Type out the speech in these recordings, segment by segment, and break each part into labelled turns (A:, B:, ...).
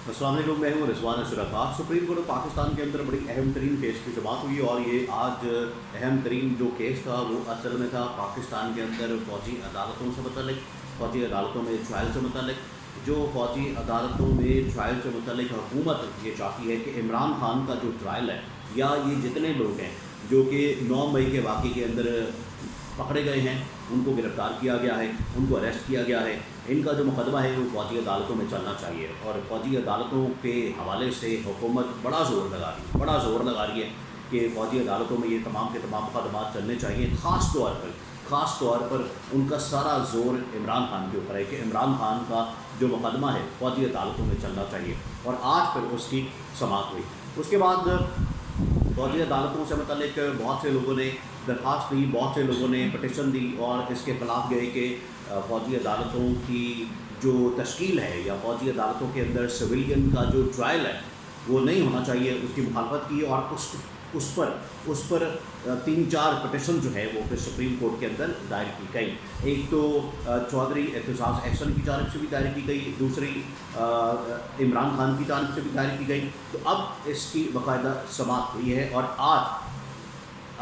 A: अस्सलाम वालेकुम, मैं हूँ रिजवान अशरफ। आज सुप्रीम कोर्ट ऑफ पाकिस्तान के अंदर बड़ी अहम तरीन केस की समाअत हुई और ये आज अहम तरीन जो केस था वो असल में था पाकिस्तान के अंदर फ़ौजी अदालतों से मतलब, फ़ौजी अदालतों में ट्रायल से मतलब। जो फ़ौजी अदालतों में ट्रायल से मतलब हुकूमत ये चाहती है कि इमरान खान का जो ट्रायल है या ये जितने लोग हैं जो कि 9 मई के वाक़े के अंदर पकड़े गए हैं, उनको गिरफ़्तार किया गया है, उनको अरेस्ट किया गया है, इनका जो मुकदमा है वो फ़ौजी अदालतों में चलना चाहिए। और फ़ौजी अदालतों के हवाले से हुकूमत बड़ा ज़ोर लगा रही है कि फ़ौजी अदालतों में ये तमाम के तमाम मुकदमा चलने चाहिए। ख़ास तौर पर उनका सारा ज़ोर इमरान खान के ऊपर है कि इमरान खान का जो मुकदमा है फ़ौजी अदालतों में चलना चाहिए। और आज फिर उसकी समाअत हुई। उसके बाद फ़ौजी अदालतों से मतलब बहुत से लोगों ने दरख्वास्त दी, बहुत से लोगों ने पटिशन दी और इसके ख़िलाफ़ गए कि फ़ौजी अदालतों की जो तश्कील है या फ़ौजी अदालतों के अंदर सिविलियन का जो ट्रायल है वो नहीं होना चाहिए, उसकी मुखालफत की। और उस पर 3-4 पटिशन जो है वो फिर सुप्रीम कोर्ट के अंदर दायर की गई। एक तो चौधरी एहतसास अहसन की जानिब से भी दायर की गई, दूसरी इमरान खान की जानिब से भी दायर की गई। तो अब इसकी बाकायदा समाअत हुई है और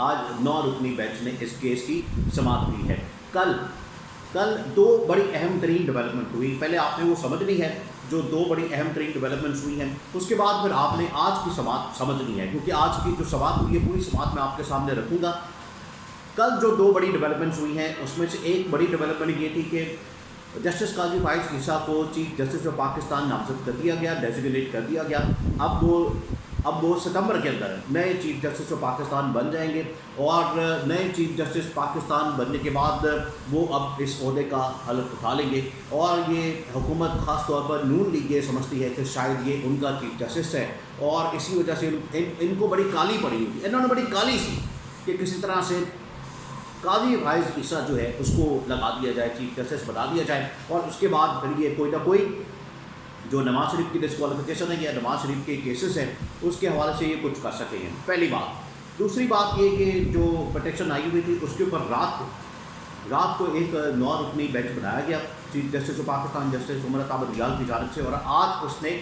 A: आज 9 रुकनी बेंच ने इस केस की समाअत हुई है। कल 2 बड़ी अहम तरीन डेवलपमेंट हुई। पहले आपने वो समझनी है जो 2 बड़ी अहम तरीन डेवलपमेंट्स हुई हैं, उसके बाद फिर आपने आज की समाअत समझनी है, क्योंकि आज की जो समाअत हुई है पूरी समाअत मैं आपके सामने रखूँगा। कल जो 2 बड़ी डेवलपमेंट्स हुई हैं उसमें से एक बड़ी डेवलपमेंट ये थी कि जस्टिस काजी फाइज ईसा को चीफ जस्टिस ऑफ पाकिस्तान नामजद कर दिया गया, डेजिग्नेट कर दिया गया। अब वो सितंबर के अंदर नए चीफ जस्टिस ऑफ पाकिस्तान बन जाएंगे और नए चीफ जस्टिस पाकिस्तान बनने के बाद वो अब इस ओहदे का हलफ उठा लेंगे। और ये हुकूमत ख़ास तौर पर नून लीग ये समझती है कि शायद ये उनका चीफ जस्टिस है और इसी वजह से इनको बड़ी काली पड़ी हुई, इन्होंने बड़ी काली सी कि किसी तरह से काजी फाइज ईसा जो है उसको लगा दिया जाए, चीफ जस्टिस बना दिया जाए। और उसके बाद फिर ये कोई ना कोई जो नवाज शरीफ की डिस्क्वालिफिकेशन है या नवाज शरीफ के केसेस हैं उसके हवाले से ये कुछ कर सकेंगे, पहली बात। दूसरी बात ये कि जो पटिशन आई हुई थी उसके ऊपर रात को एक 9 रुकनी बेंच बनाया गया chief justice of Pakistan justice Umar Ata Bandial की जानिब से, और आज उसने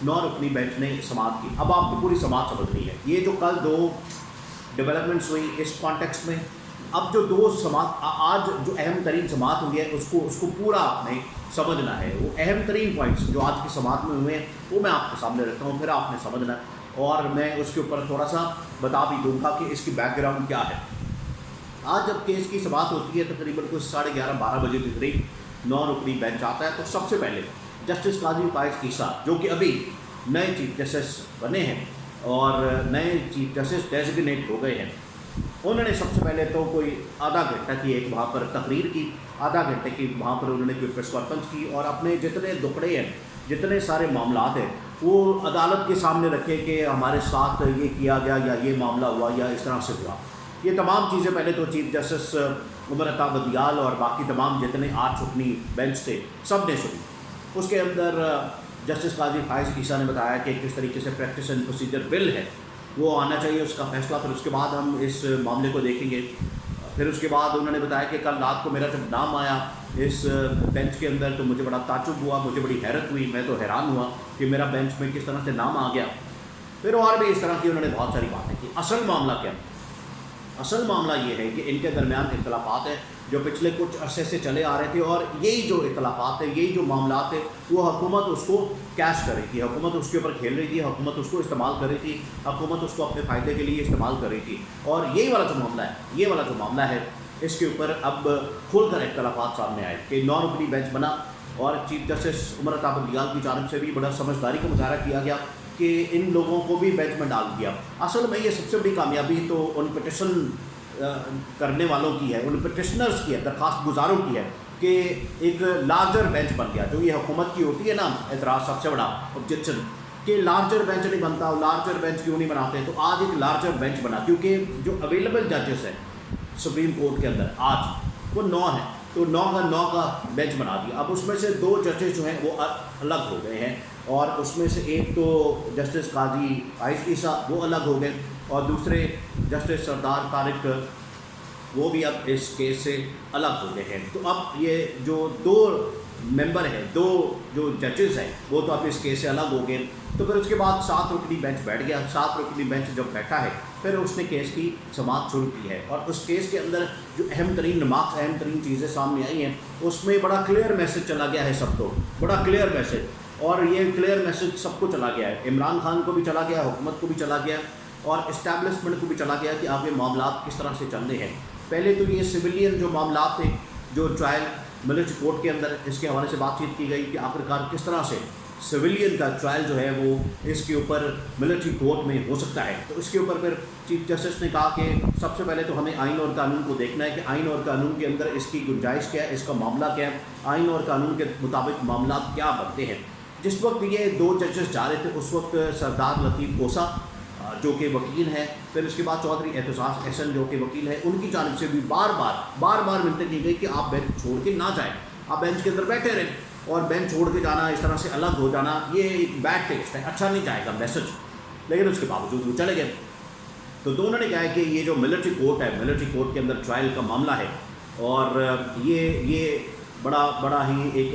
A: 9 रुकनी बेंच ने समाअत की। अब आपको पूरी समाअत समझनी है। ये जो कल 2 डेवलपमेंट्स हुई इस कॉन्टेक्स्ट में, अब जो 2 समाअत आज जो अहम तरीन समाअत हुई है उसको पूरा आपने समझना है। वो अहम तरीन पॉइंट्स जो आज की समाअत में हुए हैं वो मैं आपके सामने रखता हूँ, फिर आपने समझना है और मैं उसके ऊपर थोड़ा सा बता भी दूँगा कि इसकी बैकग्राउंड क्या है। आज जब केस की समाअत होती है तकरीबन कुछ 11:30-12 बजे के करीब 9 रुकनी बेंच आता है, तो सबसे पहले जस्टिस काजी फाइज ईसा जो कि अभी नए चीफ जस्टिस बने हैं और नए चीफ जस्टिस डेजिग्नेट हो गए हैं, उन्होंने सबसे पहले तो कोई आधा घंटा की एक वहाँ पर तकरीर की, आधा घंटे की वहाँ पर उन्होंने कोई प्रेस कॉन्फ्रेंस की और अपने जितने दुखड़े हैं, जितने सारे मामलात हैं वो अदालत के सामने रखे कि हमारे साथ ये किया गया या ये मामला हुआ या इस तरह से हुआ। ये तमाम चीज़ें पहले तो चीफ जस्टिस उमर अता बदियाल और बाकी तमाम जितने 8 रुकनी बेंच थे सब ने सुनी। उसके अंदर जस्टिस काजी फाइज ईसा ने बताया कि किस तरीके से प्रैक्टिस एंड प्रोसीजर बिल है वो आना चाहिए, उसका फैसला, फिर उसके बाद हम इस मामले को देखेंगे। फिर उसके बाद उन्होंने बताया कि कल रात को मेरा जब नाम आया इस बेंच के अंदर तो मुझे बड़ा ताज्जुब हुआ, मुझे बड़ी हैरत हुई, मैं तो हैरान हुआ कि मेरा बेंच में किस तरह से नाम आ गया। फिर और भी इस तरह की उन्होंने बहुत सारी बातें की। असल मामला क्या? असल मामला ये है कि इनके दरमियान इख्तलाफात हैं जो पिछले कुछ अरसे से चले आ रहे थे और यही जो इख्तलाफात है, यही जो मामलात है वो हुकूमत उसको कैश कर रही थी, हुकूमत उसके ऊपर खेल रही थी, हुकूमत उसको इस्तेमाल कर रही थी, हुकूमत उसको अपने फ़ायदे के लिए इस्तेमाल कर रही थी। और यही वाला जो मामला है इसके ऊपर अब खुलकर इख्तलाफात सामने आए कि 9 रुकनी बेंच बना और चीफ जस्टिस उमर अता बदियाल की जानिब से भी बड़ा समझदारी का मुजाहरा किया गया कि इन लोगों को भी बेंच में डाल दिया। असल में ये सबसे बड़ी कामयाबी तो उन पिटिशन करने वालों की है, उन पिटिशनर्स की है, दरख्वास्त गुजारों की है कि एक लार्जर बेंच बन गया। जो ये हुकूमत की होती है ना एतराज़, सबसे बड़ा ऑब्जेक्शन कि लार्जर बेंच नहीं बनता, लार्जर बेंच क्यों नहीं बनाते, तो आज एक लार्जर बेंच बना क्योंकि जो अवेलेबल जजेस हैं सुप्रीम कोर्ट के अंदर आज वो 9 हैं, तो 9 का बेंच बना दिया। अब उसमें से 2 जजेस जो हैं वो अलग हो गए हैं और उसमें से एक तो जस्टिस काजी फाइज ईसा वो अलग हो गए और दूसरे जस्टिस सरदार तारिक वो भी अब इस केस से अलग हो गए हैं। तो अब ये जो 2 मेंबर हैं, 2 जो जजेस हैं, वो तो अब इस केस से अलग हो गए। तो फिर उसके बाद 7 रुकनी बेंच बैठ गया। 7 रुकनी बेंच जब बैठा है, फिर उसने केस की समाअत शुरू की है, और उस केस के अंदर जो अहम तरीन रिमार्क्स, अहम तरीन चीज़ें सामने आई हैं, उसमें बड़ा क्लियर मैसेज चला गया है सबको, बड़ा क्लियर मैसेज। और ये क्लियर मैसेज सबको चला गया है, इमरान खान को भी चला गया, हुकूमत को भी चला गया, और इस्टेब्लिशमेंट को भी चला गया कि आगे मामलात किस तरह से चल रहे हैं। पहले तो ये सिविलियन जो मामलात थे, जो ट्रायल मिलिट्री कोर्ट के अंदर, इसके हवाले से बातचीत की गई कि आखिरकार किस तरह से सिविलियन का ट्रायल जो है वो इसके ऊपर मिलिट्री कोर्ट में हो सकता है। तो इसके ऊपर फिर चीफ जस्टिस ने कहा कि सबसे पहले तो हमें आइन और कानून को देखना है कि आइन और कानून के अंदर इसकी गुंजाइश क्या है, इसका मामला क्या है, आइन और कानून के मुताबिक मामला क्या बनते हैं। जिस वक्त ये 2 जजेस जा रहे थे, उस वक्त सरदार लतीफ़ कोसा जो कि वकील हैं, फिर उसके बाद चौधरी एहतसास एहसन जो कि वकील है, उनकी जानिब से भी बार बार मिलते की गई कि आप बेंच छोड़ के ना जाएं, आप बेंच के अंदर बैठे रहें, और बेंच छोड़ के जाना, इस तरह से अलग हो जाना, ये एक बैड टेक्स्ट है, अच्छा नहीं जाएगा मैसेज। लेकिन उसके बावजूद वो चले गए। तो दोनों ने कहा है कि ये जो मिलिट्री कोर्ट है, मिलिट्री कोर्ट के अंदर ट्रायल का मामला है, और ये बड़ा ही एक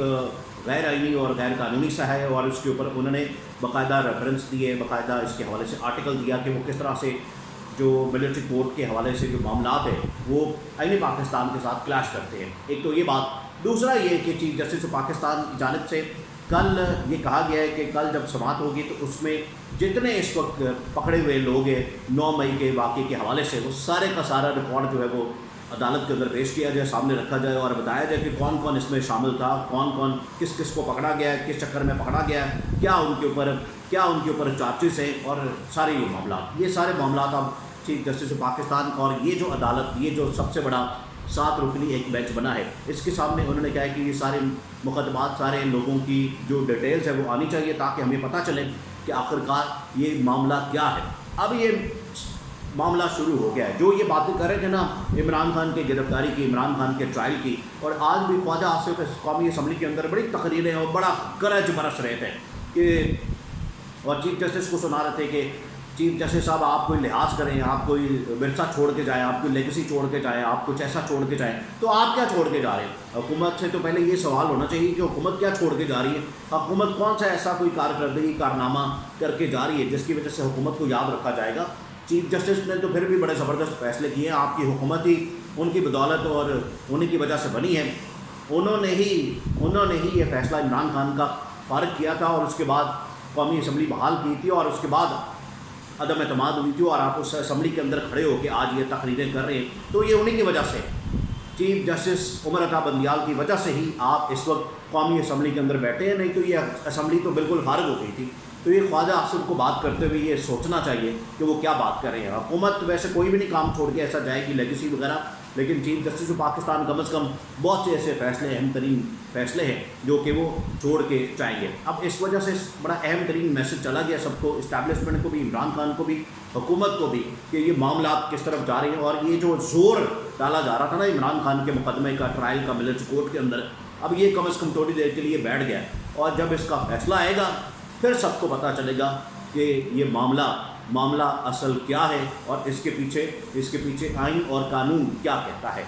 A: गैर आइनी और गैर कानूनी सा है, और उसके ऊपर उन्होंने बाकायदा रेफरेंस दिए, बाकायदा इसके हवाले से आर्टिकल दिया कि वो किस तरह से जो मिलिट्री कोर्ट के हवाले से जो मामलात है वो आईन पाकिस्तान के साथ क्लैश करते हैं। एक तो ये बात, दूसरा ये कि चीफ जस्टिस ऑफ पाकिस्तान की जानिब से कल ये कहा गया है कि कल जब समाअत होगी तो उसमें जितने इस वक्त पकड़े हुए लोग हैं 9 मई के वाक़े के हवाले से, वो सारे का सारा रिकॉर्ड जो है वो अदालत के अंदर पेश किया जाए, सामने रखा जाए, और बताया जाए कि कौन कौन इसमें शामिल था, कौन कौन किस किस को पकड़ा गया है, किस चक्कर में पकड़ा गया है, क्या उनके ऊपर चार्जेस हैं, और सारे ये सारे मामला अब चीफ जस्टिस ऑफ पाकिस्तान और ये जो अदालत, ये जो सबसे बड़ा 7 रुकनी एक बेंच बना है, इसके सामने उन्होंने कहा है कि ये सारे मुकदमात, सारे लोगों की जो डिटेल्स है वो आनी चाहिए, ताकि हमें पता चले कि आखिरकार ये मामला क्या है। अब ये मामला शुरू हो गया है। जो ये बातें कर रहे थे ना इमरान खान की गिरफ्तारी की, इमरान खान के ट्रायल की, और आज भी ख्वाजा आसिफ कौमी असम्बली के अंदर बड़ी तकरीरें और बड़ा गरज बरस रहे थे कि, और चीफ जस्टिस को सुना रहे थे कि चीफ जस्टिस साहब आप कोई लिहाज करें, आप कोई विरसा छोड़ के जाएँ, आप कोई लेगेसी छोड़ के जाएँ, आप कुछ ऐसा छोड़ के जाएँ। तो आप क्या छोड़ के जा रहे हैं? हुकूमत से तो पहले ये सवाल होना चाहिए कि हुकूमत क्या छोड़ के जा रही है, हुकूमत कौन सा ऐसा कोई कारकर्दगी, कारनामा करके जा रही है जिसकी वजह से हुकूमत को याद रखा जाएगा। चीफ जस्टिस ने तो फिर भी बड़े ज़बरदस्त फैसले किए हैं, आपकी हुकूमत ही उनकी बदौलत और उन्हीं की वजह से बनी है। उन्होंने ही ये फैसला इमरान खान का फारिग किया था, और उसके बाद कौमी असम्बली बहाल की थी, और उसके बाद अदम एतमाद हुई थी, और आप उस असम्बली के अंदर खड़े होकर आज ये तकरीरें कर रहे हैं। तो ये उन्हीं की वजह से, चीफ जस्टिस उमर अता बंदियाल की वजह से ही आप इस वक्त कौमी असम्बली के अंदर बैठे हैं, नहीं तो ये असम्बली तो बिल्कुल फारिग हो गई थी। तो ये ख्वाजा आसिफ को बात करते हुए ये सोचना चाहिए कि वो क्या बात कर रहे हैं। हुकूमत वैसे कोई भी नहीं काम छोड़ के ऐसा जाएगी लेगेसी वगैरह, लेकिन चीफ जस्टिस ऑफ पाकिस्तान कम अज़ कम बहुत से ऐसे फैसले, अहम तरीन फैसले हैं जो कि वो छोड़ के जाएंगे। अब इस वजह से बड़ा अहम तरीन मैसेज चला गया सबको, इस्टेब्लिशमेंट को भी, इमरान खान को भी, हुकूमत को भी, कि ये मामला किस तरफ जा रहे हैं। और ये जो ज़ोर डाला जा रहा था ना इमरान खान के मुकदमे का, ट्रायल का मिलिट्री कोर्ट के अंदर, अब ये कम अज़ कम थोड़ी देर के लिए बैठ गया, और जब इसका फैसला आएगा फिर सबको पता चलेगा कि ये मामला असल क्या है, और इसके पीछे आइन और कानून क्या कहता है।